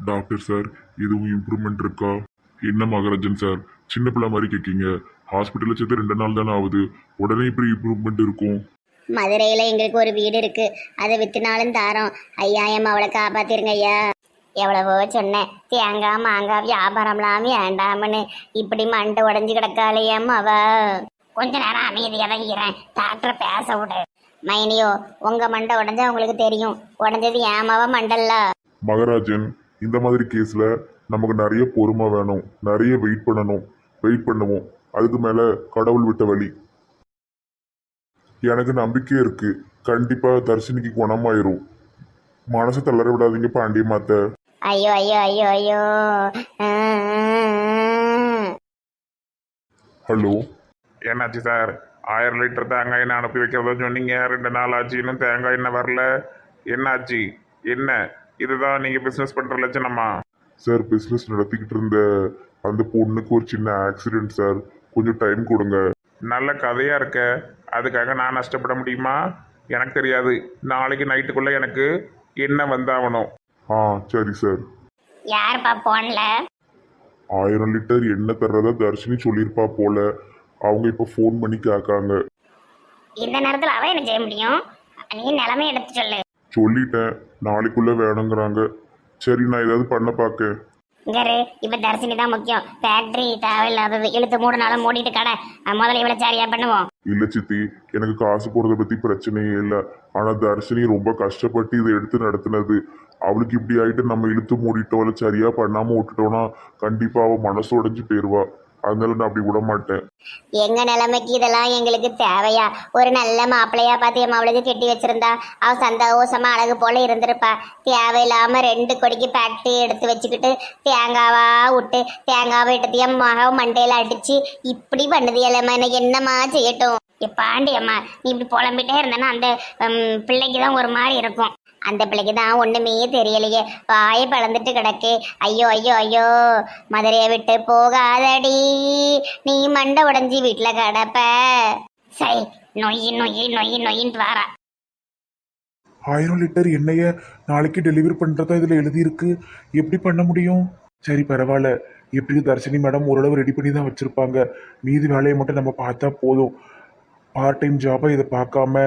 Doctor sir எதுவும் improvement இருக்கா? என்ன மகராஜன் சார் சின்ன பிள்ளை மாதிரி கேட்கீங்க? ஹாஸ்பிட்டலில் சேர்த்து 2 நாள் தானே ஆகுது, உடனே இப்படி இம்ப்ரூவ்மெண்ட் இருக்கும்? மதுரையில் எங்களுக்கு ஒரு வீடு இருக்கு, அதை வித்துனாலும் தாரோம். ஐயா என் அவளை காப்பாத்திருங்க ஐயா. எவ்வளவோ சொன்னேன், தேங்காய் மாங்காய் வியாபாரம்லாம் வேண்டாமன்னு. இப்படி மண்டை உடஞ்சி கிடக்காளையாம் அவ. கொஞ்ச நேரம் அமைதியாக தான் இருக்கிறேன், டாக்டரை பேச விடு. மைனியோ, உங்க மண்டை உடஞ்சா உங்களுக்கு தெரியும், உடஞ்சது ஏமாவ மண்டல்ல. மகராஜன், இந்த மாதிரி கேஸ்ல நமக்கு நிறைய பொறுமை வேணும், நிறைய வெயிட் பண்ணணும். வெயிட் பண்ணுவோம், அதுக்கு மேல கடவுள் விட்ட வழி. எனக்கு நம்பிக்கை இருக்கு, கண்டிப்பா தர்ஷினிக்கு குணமாயிரும். மனசை தளர விடாதீங்க பாண்டியமாத்த. ஐயோ ஐயோ ஐயோ ஐயோ. ஹலோ, என்னாச்சு சார்? 1000 லிட்டர் தேங்காய் எண்ணெய் அனுப்பி வைக்கிறதா சொன்னீங்க, 2 நாள் ஆச்சு, இன்னும் தேங்காய் எண்ணெய் வரல. என்னாச்சு? என்ன இதுதான் நீங்கள் பிஸ்னஸ் பண்ணுற லட்சணமா? சார் பிஸ்னஸ் நடத்திக்கிட்டு இருந்த அந்த பொண்ணுக்கு ஒரு சின்ன ஆக்சிடென்ட் சார், கொஞ்சம் டைம் கொடுங்க. நல்ல கதையாக இருக்க, அதுக்காக நான் நஷ்டப்பட முடியுமா? எனக்கு தெரியாது, நாளைக்கு நைட்டுக்குள்ளே எனக்கு எண்ணெய் வந்தாகணும். ஆ சரி சார். யாருப்பா போன்ல? 1000 லிட்டர் எண்ணெய் தர்றதா தர்ஷினி சொல்லியிருப்பா போல, அவங்க இப்போ ஃபோன் பண்ணி கேட்காங்க. இந்த நேரத்தில் அவ என்ன செய்ய முடியும்? நீ நிலைமை எடுத்து சொல்லு. சொல்லிட்டேன், நாளைக்குள்ள வேணுங்கிறாங்க. சரி, நான் ஏதாவது பண்ண பார்க்க. இங்கரு, இப்ப தர்சினி தான் முக்கியம். ஃபேக்டரி தேவையில்லாதது, இழுத்து மூடனாலும் மூடிட்டு கடை. முதல்ல இவ்வளவு சரியா பண்ணுவோம். இல்ல சித்தி, எனக்கு காசு போறதை பத்தி பிரச்சனையே இல்லை. ஆனா தர்ஷினி ரொம்ப கஷ்டப்பட்டு இதை எடுத்து நடத்தினது. அவளுக்கு இப்படி ஆயிட்டு நம்ம இழுத்து மூடிட்டோம், இல்லை சரியா பண்ணாம விட்டுட்டோம்னா கண்டிப்பா அவ மனசு உடைஞ்சு போயிருவா. அதனால நான் அப்படி விட மாட்டேன். எங்க நிலைமைக்கு இதெல்லாம் எங்களுக்கு தேவையா? ஒரு நல்ல மாப்பிள்ளையா பார்த்து என் அவளுக்கு கெட்டி வச்சிருந்தா அவ சந்தோஷமா அழகு போல இருந்திருப்பா. தேவையில்லாம 2 கொடிக்கு ஃபேக்டரி எடுத்து வச்சுக்கிட்டு தேங்காவா விட்டு தேங்காவை எடுத்து என் மக மண்டையில அடிச்சு இப்படி பண்ணுது. எல்லாமே எனக்கு என்னமா செய்யட்டும்? பாண்டி அம்மா, நீ இப்படி புலம்பிட்டே இருந்தேன்னா அந்த பிள்ளைக்கு தான் ஒரு மாதிரி இருக்கும். அந்த பிள்ளைக்கு தான் ஒண்ணுமே தெரியலையே, வாயை பழந்துட்டு கிடக்கு. ஐயோ ஐயோ ஐயோ, மதுரையை விட்டு போகாதடி, நீ மண்டை உடைஞ்சி வீட்டுல கிடப்ப. சரி, நொய் நொய் நொய் நொயின்ட்டு வாரா. 1000 லிட்டர் எண்ணெயை நாளைக்கு டெலிவரி பண்ணுறதா இதில் எழுதியிருக்கு. எப்படி பண்ண முடியும்? சரி பரவாயில்ல, எப்படி தர்ஷினி மேடம் ஓரளவு ரெடி பண்ணி தான் வச்சுருப்பாங்க. மீதி வேலையை மட்டும் நம்ம பார்த்தா போதும். பார்ட் டைம் ஜாபாக இதை பார்க்காம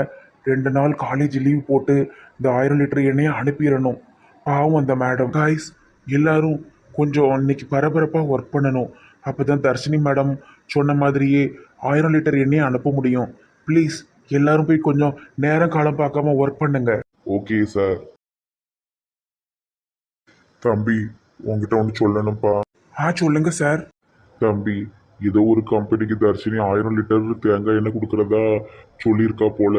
2 நாள் காலேஜ் லீவ் போட்டு இந்த 1000 லிட்டர் எண்ணெயை அனுப்பிடணும். பாவம் அந்த மேடம். காய்ஸ், எல்லாரும் கொஞ்சம் இன்னைக்கு பரபரப்பாக ஒர்க் பண்ணணும். அப்போ தான் தர்ஷினி மேடம் சொன்ன மாதிரியே 1000 லிட்டர் எண்ணெயை அனுப்ப முடியும். ப்ளீஸ் எல்லாரும் போய் கொஞ்சம் நேரம் காலம் பார்க்காம ஒர்க் பண்ணுங்க. Okay sir. தம்பி, உங்ககிட்ட ஒன்று சொல்லணும்ப்பா. சொல்லுங்க சார். தம்பி, ஏதோ ஒரு கம்பெனிக்கு தர்ஷினி 1000 லிட்டர் தேங்காய் எண்ணெய் கொடுக்குறதா சொல்லியிருக்கா போல.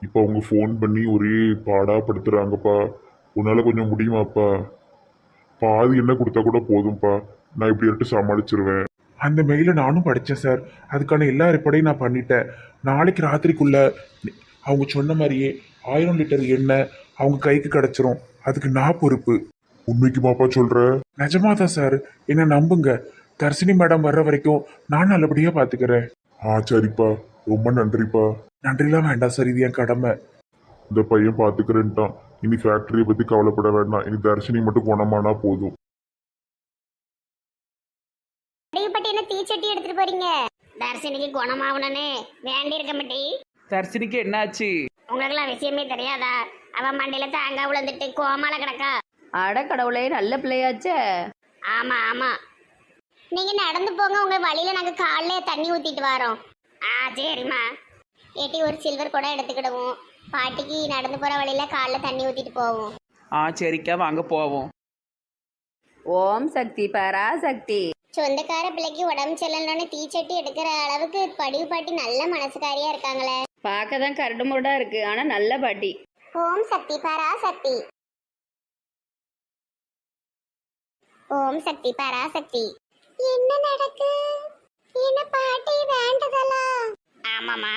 இப்போ அவங்க ஃபோன் பண்ணி ஒரே பாடாப்படுத்துறாங்கப்பா. உன்னால கொஞ்சம் முடியுமாப்பா? பாதி எண்ணெய் கொடுத்தா கூட போதும்ப்பா, நான் இப்படி எடுத்து சமாளிச்சிருவேன். அந்த மெயிலை நானும் படித்தேன் சார். அதுக்கான எல்லா ஏற்பாடையும் நான் பண்ணிட்டேன். நாளைக்கு ராத்திரிக்குள்ள அவங்க சொன்ன மாதிரியே 1000 லிட்டர் எண்ணெய் அவங்க கைக்கு கிடச்சிரும். அதுக்கு நான் பொறுப்பு. உண்மைக்குமாப்பா சொல்ற? நிஜமா தான் சார், என்ன நம்புங்க. தர்ஷினி மேடம் வர்ற வரைக்கும் நான் நல்லபடியாக பார்த்துக்கிறேன். சரிப்பா, ரொம்ப நன்றிப்பா. நன்றிலாம் வேண்டாம் சார், இது என் கடமை. இந்த பையன் பார்த்துக்கிறேன்ட்டான். இனி ஃபேக்டரியை பற்றி கவலைப்பட வேண்டாம். இனி தர்ஷினி மட்டும் குணமானா போதும். என்ன தீச்சட்டி எடுத்துட்டு போறீங்க? தர்ஷினிக்கு குணமாவனே வேண்டி இருக்க மாட்டி. தர்ஷினிக்கு என்னாச்சு? உங்களுக்குலாம் விஷயமே தெரியாதா? அவன் மண்டையில தேங்காய் விழுந்துட்டு கோமால கிடக்கா. அட கடவுளே, நல்ல பிள்ளையாச்சே. ஆமா ஆமா, நீங்க நடந்து போங்க, உங்க வழியில நாங்க காலைல தண்ணி ஊத்திட்டு வரோம். சரிம்மா. ஏட்டி ஒரு சில்வர் கூட எடுத்துக்கிடுவோம், பாட்டிக்கு நடந்து போற வழியில காலைல தண்ணி ஊத்திட்டு போவோம். சரிக்கா, வாங்க போவோம். ஓம் சக்தி பராசக்தி. சொந்தக்கார பிள்ளைக்கு உடம்பு செல்லணும்னு தீச்சட்டி எடுக்கிற அளவுக்கு படிவு பாட்டி நல்ல மனசுக்காரியா இருக்காங்களே. பார்க்க தான் கரடு முரடா இருக்கு, ஆனா நல்ல பாட்டி. ஓம் சக்தி பராசக்தி. ஓம் சக்தி பராசக்தி. என்ன நடக்கு? என்ன பாட்டி வேண்டதலா? ஆமாமா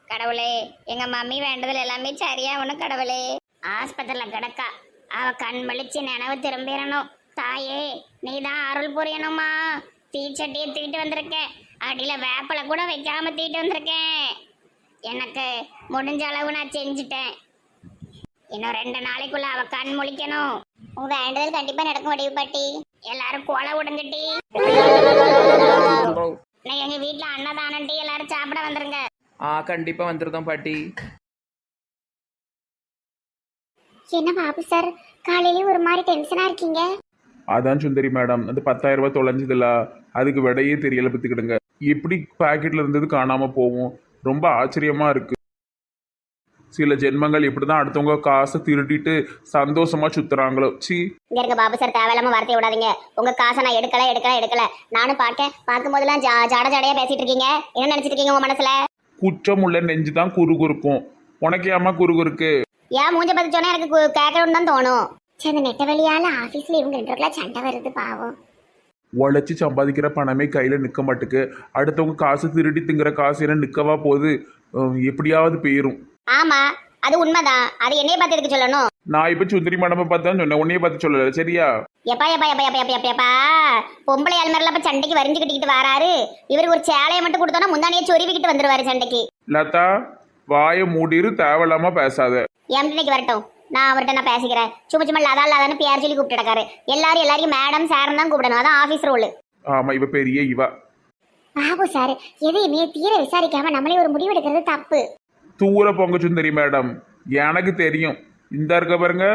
கடவுளே, எங்க மம்மி வேண்டதில் எல்லாமே சரியா ஒண்ணு கடவுளே. ஆஸ்பத்திரியில கிடக்கா, அவ கண் மலிச்சு நினைவு திரும்பிடணும். தாயே, நீ தான் அருள் புரியணுமா. தீச்சட்டியை தூக்கிட்டு வந்திருக்கேன், அடியில வேப்பலை கூட வைக்காம தூக்கிட்டு வந்திருக்கேன். எனக்கு முடிஞ்ச அளவு நான் செஞ்சுட்டேன். இன்னும் 2 நாளைக்குள்ள அவ கண் முழிக்கணும். உன் வேண்டுதல் கண்டிப்பா நடக்கும் வடிவு பாட்டி. எல்லாரும் கோலை விடுங்கட்டி. இன்னைக்கு எங்க வீட்டுல அன்னதானம் டீ, எல்லாரும் சாப்பிட வந்துருங்க. கண்டிப்பாக வந்துருந்தோம் பாட்டி. என்ன பாபு சார் காலையிலேயே ஒரு மாதிரி டென்ஷனா இருக்கீங்க? அதான் சுந்தரி மேடம், அந்த 10,000 ரூபாய் தொலைஞ்சதில்ல, அதுக்கு விடையே தெரியல பத்துக்கிடுங்க. எப்படி பாக்கெட்ல இருந்தது காணாம போகும்? ரொம்ப ஆச்சரியமா இருக்கு. சில ஜென்மங்கள் இப்படிதான் அடுத்தவங்க காசை திருட்டிட்டு சந்தோஷமா சுத்துறாங்களோ. சி. இங்க இருக்க பாபு சார், தேவையில்லாம வார்த்தையை விடாதீங்க. உங்க காசை நான் எடுக்கல. நானும் பார்க்கும் போதெல்லாம் ஜாடையா பேசிட்டு இருக்கீங்க. என்ன நினைச்சிட்டு இருக்கீங்க உங்க மனசுல? குற்றம் உள்ள நெஞ்சு தான் குறுகுறுக்கும். உனக்கு ஏமா குறுகுறுக்கு? ஏன் மூஞ்ச பத்தி சொன்னா எனக்கு கேட்கணும்னு தான் தோணும். சரி, இந்த நெட்ட வழியால ஆபீஸ்ல இவங்க 2 பேருக்குலாம் சண்டை வருது பாவம். உழைச்சி சம்பாதிக்கிற பணமே கையில நிக்க மாட்டுக்கு. அடுத்தவங்க காசு திருடி திங்கிற காசு என்ன நிக்கவா போகுது? எப்படியாவது போயிரும். ஆமா, அது உண்மைதான். அது என்னைய பார்த்து எதுக்கு சொல்லணும்? நான் இப்ப சுந்தரி மேடமை பார்த்து தான் சொன்னேன், உன்னைய பார்த்து சொல்லல. சரியா? எப்பா பொம்பளை ஆள்மாரில இப்ப சண்டைக்கு வரிஞ்சு கட்டிக்கிட்டு வராரு. இவருக்கு ஒரு சேலையை மட்டும் கொடுத்தோன்னா முந்தானியை சொருவிக்கிட்டு வந்துருவாரு சண்டைக்கு. லதா, வாயை மூடிரு, தேவையில்லாம பேசாத. இன்னைக்கு வரட்டும், நான் அவர்கிட்ட பேசிக்கிறேன். சும்மா லதான்னு பேர் சொல்லி கூப்பிட்டு கிடக்காரு. எல்லாரையும் மேடம் சார்னு தான் கூப்பிடணும். அதான் ஆபீஸ் ரோல். ஆமா, இவ பெரிய இவ. பாபு சார், எதையுமே தீர விசாரிக்காம நம்மளே ஒரு முடிவு எடுக்கிறது தப்பு. தூர பொங்க சுந்தரி மேடம், எனக்கு தெரியும். இந்த இருக்க பாருங்க,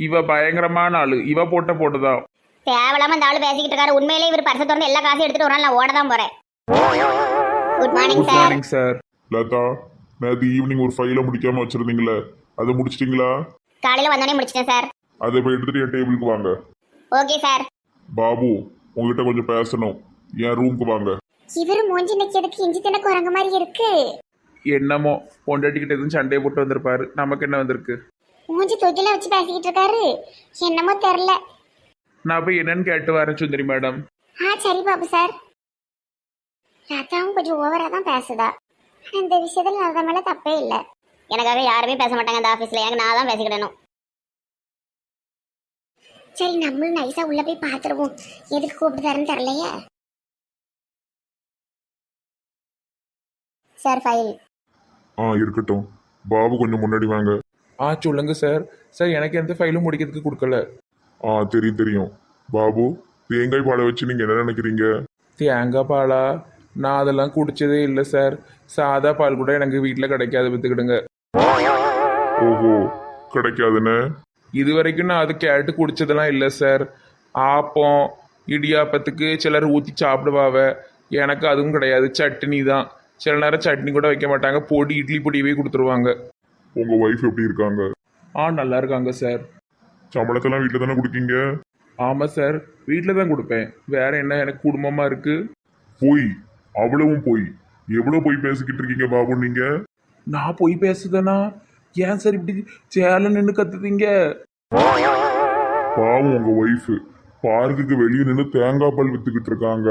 இவ பயங்கரமான ஆளு. இவ போட்டுதான் தேவையில்லாம இந்த ஆளு பேசிக்கிட்டு இருக்காரு. உண்மையிலே இவர் பரிசை திறந்து எல்லா காசையும் எடுத்துட்டு ஒரு நாள் நான் ஓட தான் போறேன். Good morning sir. Morning sir. Latha, நேற்று ஈவினிங் ஒரு ஃபைலை முடிக்காம வச்சிருந்தீங்களே, அதை முடிச்சிட்டிங்களா? காலையில வந்தோடனே முடிச்சிட்டேன் சார். அதை போய் எடுத்துட்டு என் டேபிளுக்கு வாங்க. Okay sir. பாபு, உங்ககிட்ட கொஞ்சம் பேசணும். என் ரூமுக்கு வாங்க. இவரு மூஞ்சி நிக்கிறதுக்கு இஞ்சி தின குரங்கு மாதிரி இருக்கு. என்னமோ பொண்டாட்டிக்கிட்ட எதுவும் சண்டையை போட்டு வந்திருப்பாரு. நமக்கு என்ன வந்திருக்கு? மூஞ்சி தூக்கில வச்சு பேசிக்கிட்டு இருக்காரு. என்னமோ தெரியல. நான் போய் என்னன்னு கேட்டு வரேன் சுந்தரி மேடம். சரி பாபு சார். லதாவும் கொஞ்சம் ஓவரா தான் பேசுதா. ஆனா இந்த விஷயத்துல லதா மேல தப்பே இல்லை. எனக்காக யாருமே பேச மாட்டாங்க இந்த ஆபீஸ்ல. எனக்கு நான் தான் பேசிக்கிடணும். சரி, நம்மளும் நைஸா உள்ள போய் பாத்துருவோம். எதுக்கு கூப்பிட்டுதாருன்னு தெரியலையே. Sir, file. இருக்கட்டும். பாபு கொஞ்சம் முன்னாடி வாங்க. சொல்லுங்க சார். சார், எனக்கு எந்த ஃபைலும் முடிக்கிறதுக்கு கொடுக்கல. தெரியும். பாபு, தேங்காய் பாலை வச்சு நீங்க என்ன நினைக்கிறீங்க? தேங்காய் பாலா? நான் அதெல்லாம் குடிச்சதே இல்லை சார். சாதா பால் கூட எனக்கு வீட்டில் கிடைக்காது, வித்துக்கிடுங்க. ஓஹோ, கிடைக்காதுன்னு? இது வரைக்கும் நான் அது கேட்டு குடிச்சதெல்லாம் இல்லை சார். ஆப்பம் இடியாப்பத்துக்கு சிலர் ஊற்றி சாப்பிடுவாவ. எனக்கு அதுவும் கிடையாது. சட்னி தான். சில நேரம் சட்னி கூட வைக்க மாட்டாங்க, பொடி இட்லி பொடியவே கொடுத்துருவாங்க. உங்க ஒய்ஃப் எப்படி இருக்காங்க? நல்லா இருக்காங்க சார். சம்பளத்தெல்லாம் வீட்டில் தானே கொடுக்கீங்க? ஆமாம் சார், வீட்டில் தான் கொடுப்பேன். வேற என்ன, எனக்கு குடும்பமாக இருக்கு. போய், அவ்வளவும் போய். எவ்வளோ போய் பேசிக்கிட்டு இருக்கீங்க பாபு நீங்க? நான் போய் பேசுதேனா? ஏன் சார் இப்படி சேலை நின்று கத்துதீங்க? பாவம், உங்க ஒய்ஃப் பார்க்குக்கு வெளியே நின்று தேங்காய் பால் வித்துக்கிட்டு இருக்காங்க.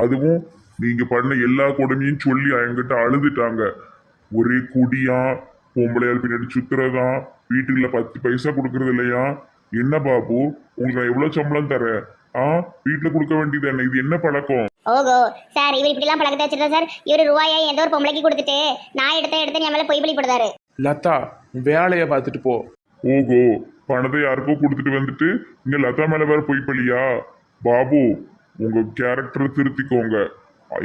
அதுவும் நீங்க பண்ண எல்லா கொடுமையும் சொல்லி என்கிட்ட அழுதுட்டாங்க. ஒரே குடியா, பொம்பளையால் பின்னாடி சுத்துறதா, வீட்டுல 10 பைசா கொடுக்கறது இல்லையா? என்ன பாபு, உங்களுக்கு நான் எவ்வளவு சம்பளம் தரேன்? வீட்டுல கொடுக்க வேண்டியது என்ன? இது என்ன பழக்கம்? ஓகோ சார், இவர் இப்படிலாம் பழக்கத்தை வச்சிருந்தா சார். இவர் ரூபாயை ஏதோ ஒரு பொம்பளைக்கு கொடுத்துட்டு நான் எடுத்து என் மேல பொய் பழிப்படுதாரு. லதா, வேலையை பார்த்துட்டு போ. ஓஹோ, பணத்தை யாருக்கோ கொடுத்துட்டு வந்துட்டு இங்க லதா மேல வேற பொய் பழியா? பாபு, உங்க கேரக்டரை திருத்திக்கோங்க.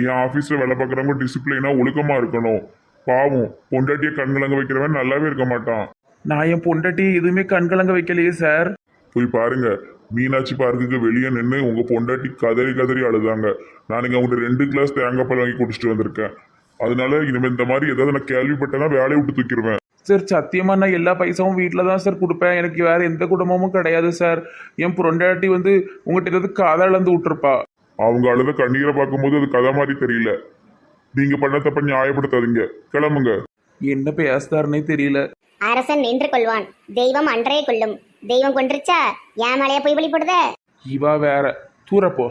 என் ஆபீஸ்ல வேலை பார்க்குறவங்க டிசிப்ளினா ஒழுக்கமா இருக்கணும். பாவம், பொண்டாட்டிய கண்கலங்க வைக்கிறவன் நல்லாவே இருக்க மாட்டான். நான் என் பொண்டாட்டி எதுவுமே கண்கலங்க வைக்கலையே சார். போய் பாருங்க, மீனாட்சி பார்க்குக்கு வெளியே நின்று உங்க பொண்டாட்டி கதறி அழுதாங்க. நான் இங்க அவங்க 2 கிளாஸ் தேங்காய் பால் வாங்கி குடிச்சிட்டு வந்திருக்கேன். அதனால இனிமேல் இந்த மாதிரி ஏதாவது நான் கேள்விப்பட்டேன்னா வேலையை விட்டு தூக்கிடுவேன். சார், சத்தியமா நான் எல்லா பைசாவும் வீட்டில் தான் சார் கொடுப்பேன். எனக்கு வேற எந்த குடும்பமும் கிடையாது சார். என் பொண்டாட்டி உங்கள்கிட்ட ஏதாவது கதை இழந்து விட்டுருப்பா. அவங்க அழுத கண்ணீரை பார்க்கும்போது அது கதை மாதிரி தெரியல. நீங்க பண்ண தப்ப நியாயப்படுத்தாதீங்க, கிளம்புங்க. என்ன பேசுதாருன்னே தெரியல. அரசன் நின்று கொள்வான், தெய்வம் அன்றைய கொள்ளும். தெய்வம் கொன்றுச்சா, ஏன் மேலையா போய் வழிபடுத? இவா வேற. தூரப்போ.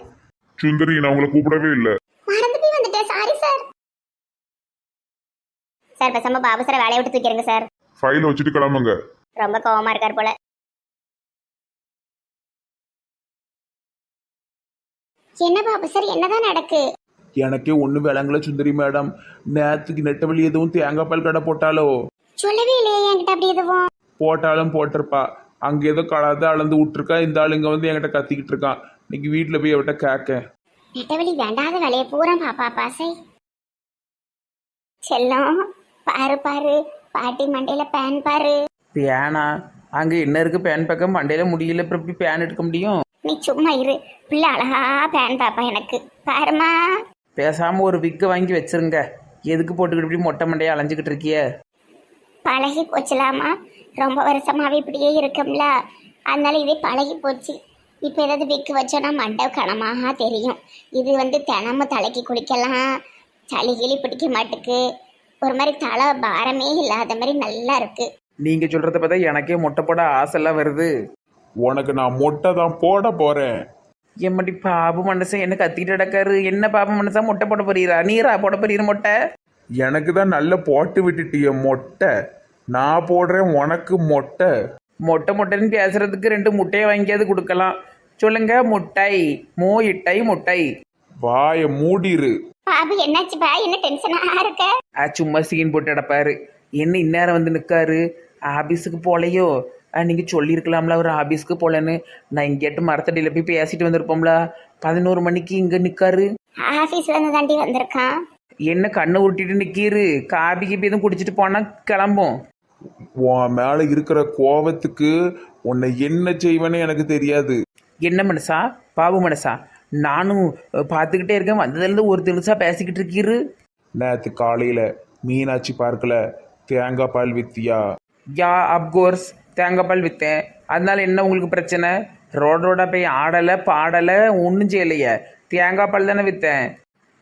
சுந்தரி, நான் உங்களை கூப்பிடவே இல்லை. மறந்து போய் வந்துட்டேன், சாரி சார். சார், பேசாம பாபு சார் வேலையை விட்டு தூக்கிடுங்க சார். ஃபைல் வச்சுட்டு கிளம்புங்க. ரொம்ப கோவமா இருக்கார் போல. என்ன பாபு சார், என்னதான் நடக்கு? எனக்கே ஒண்ணு விளங்கல சுந்தரி மேடம். நேத்துக்கு நெட்டவழி எதுவும் தேங்காய் பால் கடை போட்டாலோ? சொல்லவே இல்லையே என்கிட்ட அப்படி எதுவும். போட்டாலும் போட்டிருப்பா. அங்கே ஏதோ கலாத அளந்து விட்டுருக்கா, இந்த ஆள் இங்கே வந்து என்கிட்ட கத்திக்கிட்டு இருக்கான். இன்னைக்கு வீட்டில் போய் அவட்ட கேட்க. நெட்டவழி வேண்டாத வேலையை பூரா பாப்பா பாசை. செல்லம் பாரு பாரு, பாட்டி மண்டையில பேன் பாரு. பேனா அங்கே என்ன இருக்கு? பேன் பக்கம் மண்டையில் முடியல, அப்புறம் எப்படி பேன் எடுக்க முடியும்? நீ சும்மா இரு, பிள்ளை அழகா பேன் பாப்பா எனக்கு பாருமா. பேசாமல் ஒரு விக்கு வாங்கி வச்சிருங்க. எதுக்கு போட்டுக்கிட்டு இப்படி மொட்டை மண்டையை அலைஞ்சிக்கிட்டு இருக்கிய? பழகி போச்சுலாமா, ரொம்ப வருஷமாவே இப்படியே இருக்கும்ல, அதனால இதே பழகி போச்சு. இப்போ ஏதாவது விக்கு வச்சோன்னா மண்டை கனமாக தெரியும். இது தினமும் தலைக்கு குளிக்கலாம், சளி கிளி பிடிக்க மாட்டுக்கு, ஒரு மாதிரி தலை பாரமே இல்லாத மாதிரி நல்லா இருக்கு. நீங்கள் சொல்கிறத பார்த்தா எனக்கே மொட்டை போட ஆசைலாம் வருது. உனக்கு நான் மொட்டை தான் போட போகிறேன். எம்மடி பாபு மனுஷன் என்ன கத்திக்கிட்டு கிடக்காரு. என்ன பாபு மனுஷன் மொட்டை போட போறீரா? நீரா போட போறீர மொட்டை? எனக்கு தான் நல்ல போட்டு விட்டுட்டிய மொட்டை, நான் போடுறேன் உனக்கு மொட்டை. மொட்டை மொட்டைன்னு பேசுறதுக்கு 2 முட்டையை வாங்கியாவது கொடுக்கலாம். சொல்லுங்க, முட்டை இட்டை முட்டை. வாயை மூடிரு. பாபு என்னாச்சுப்பா, என்ன டென்ஷனா இருக்க? சும்மா சீன் போட்டு கிடப்பாரு. என்ன இந்நேரம் வந்து நிற்காரு? ஆபீஸுக்கு போகலையோ? நீங்கள் சொல்லியிருக்கலாம்ல அவர் ஆபீஸ்க்கு போகலன்னு. நான் இங்கேட்டு மரத்தடியில் போய் பேசிட்டு வந்திருப்போம்ல. 11 மணிக்கு இங்கே நிற்காரு. ஆபீஸ்ல இருந்து தாண்டி வந்திருக்கான். என்ன கண்ணை உருட்டிட்டு நிற்கிரு? காபி கீபி எதுவும் குடிச்சிட்டு போனால் கிளம்பும். உன் மேலே இருக்கிற கோவத்துக்கு உன்னை என்ன செய்வேன்னு எனக்கு தெரியாது. என்ன மனசா? பாபு மனசா? நானும் பார்த்துக்கிட்டே இருக்கேன், வந்ததுலேருந்து ஒரு தினசா பேசிக்கிட்டு இருக்கீரு. நேற்று காலையில் மீனாட்சி பார்க்கல தேங்காய் பால் வித்தியா? யா அப்கோர்ஸ், தேங்காய் பால் விற்றேன். அதனால என்ன உங்களுக்கு பிரச்சனை? ரோடா போய் ஆடலை பாடலை ஒன்றும் செய்யலையே, தேங்காய் பால் தானே விற்றேன்.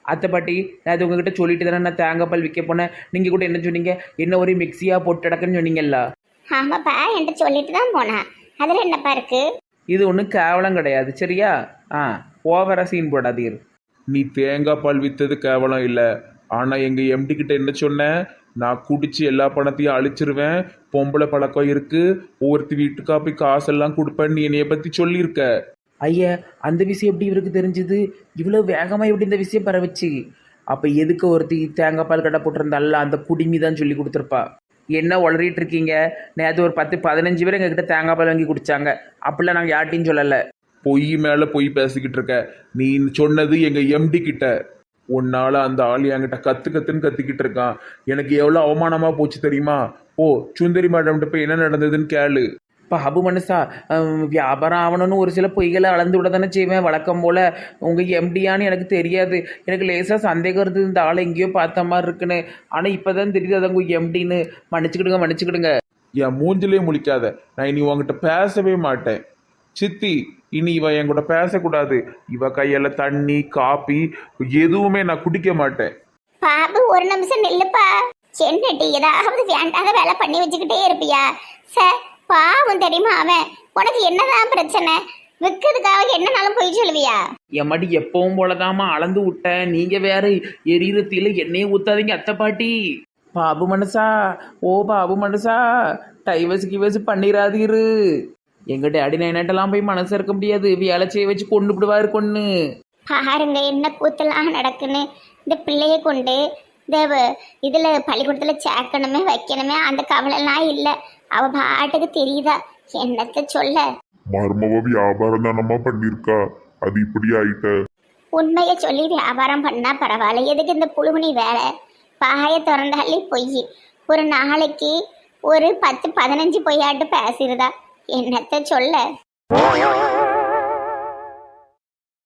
அத்தை பாட்டி, நான் அது உங்ககிட்ட சொல்லிட்டு தானே நான் தேங்காய் பால் விற்க போனேன். நீங்கள் கூட என்ன சொன்னீங்க? என்ன ஒரு மிக்சியாக போட்டு அடக்குன்னு சொன்னீங்கல்ல. ஆமாப்பா, என்கிட்ட சொல்லிட்டு தான் போனா. அதுல என்னப்பா இருக்கு? இது ஒன்றும் கேவலம் கிடையாது, சரியா? ஓவரா சீன் போடாதீர். நீ தேங்காய் பால் விற்றது கேவலம் இல்லை, ஆனால் எங்கள் எம்டி கிட்ட என்ன சொன்னேன்? நான் குடிச்சு எல்லா பணத்தையும் அழிச்சிருவேன், பொம்பளை பழக்கம் இருக்கு, ஒவ்வொருத்தி வீட்டுக்கா போய் காசெல்லாம் கொடுப்பேன்னு நீ என்னைய பற்றி சொல்லியிருக்க. ஐயா, அந்த விஷயம் எப்படி இவருக்கு தெரிஞ்சுது? இவ்வளோ வேகமாக எப்படி இந்த விஷயம் பரவச்சு? அப்போ எதுக்கு ஒருத்தி தேங்காய் பால் கடை போட்டிருந்தால அந்த குடிமி தான் சொல்லி கொடுத்துருப்பா. என்ன உளறிட்டு இருக்கீங்க? நேற்று ஒரு 10-15 பேர் எங்ககிட்ட தேங்காய் பால் வாங்கி குடித்தாங்க. அப்படிலாம் நாங்கள் யார்ட்டையும் சொல்லலை. பொய் மேலே பொய் பேசிக்கிட்டு இருக்க. நீ சொன்னது எங்கள் எம்டி கிட்ட. உன்னால அந்த ஆள் என்கிட்ட கத்துன்னு கத்திக்கிட்டு இருக்கான். எனக்கு எவ்வளோ அவமானமாக போச்சு தெரியுமா? ஓ, சுந்தரி மேடம்கிட்ட போய் என்ன நடந்ததுன்னு கேளு. இப்போ ஹபு மனுஷா, வியாபாரம் ஆகணும்னு ஒரு சில பொய்களை அளந்து விட தானே செய்வேன் வழக்கம் போல். உங்கள் எம்டியான்னு எனக்கு தெரியாது. எனக்கு லேசாக சந்தேகம் இருந்தது, இந்த ஆளை எங்கேயோ பார்த்த மாதிரி இருக்குன்னு. ஆனால் இப்போ தான் தெரியுது அது உங்கள் எம்டின்னு. மன்னிச்சுக்கிடுங்க. என் மூஞ்சிலே முழிக்காத. நான் இனி உங்ககிட்ட பேசவே மாட்டேன். சித்தி, இனி இவ என் கூட பேசக்கூடாது. இவ கையில தண்ணி காப்பி எதுவுமே நான் குடிக்க மாட்டேன். பாபு, ஒரு நிமிஷம் நில்லுப்பா. என்னடி ஏதாவது வேண்டாத வேலை பண்ணி வச்சுக்கிட்டே இருப்பியா? சார், பாவம் தெரியுமா அவன். உனக்கு என்னதான் பிரச்சனை? விற்கிறதுக்காக என்னனாலும் போய் சொல்லுவியா? எம்மாடி எப்பவும் போலதாம்மா அளந்து விட்டேன். நீங்கள் வேற எரியறத்தில எண்ணெயை ஊற்றாதீங்க அத்தை பாட்டி. பாபு மனுஷா, பாபு மனுஷா, டைவர்ஸ் பண்ணிடாதீரு. எங்க டேடி நைனாட்டெல்லாம் போய் மனசு இருக்க முடியாது. வேலை செய்ய வச்சு கொண்டு விடுவாரு கொண்டு. பாருங்க என்ன கூத்தெல்லாம் நடக்குன்னு. இந்த பிள்ளைய கொண்டு இதுல பள்ளிக்கூடத்துல சேர்க்கணுமே வைக்கணுமே அந்த கவலைலாம் இல்லை. அவ பாட்டுக்கு தெரியுதா, என்னத்த சொல்ல. மர்மவ வியாபாரம் தானம்மா பண்ணிருக்கா, அது இப்படி ஆயிட்ட. உண்மையை சொல்லி வியாபாரம் பண்ணா பரவாயில்ல, எதுக்கு இந்த புழுகுனி வேலை? பாய திறந்தாலே பொய். ஒரு நாளைக்கு ஒரு 10-15 பொய்யாட்டு பேசிடுதா, என்னத்த சொல்ல.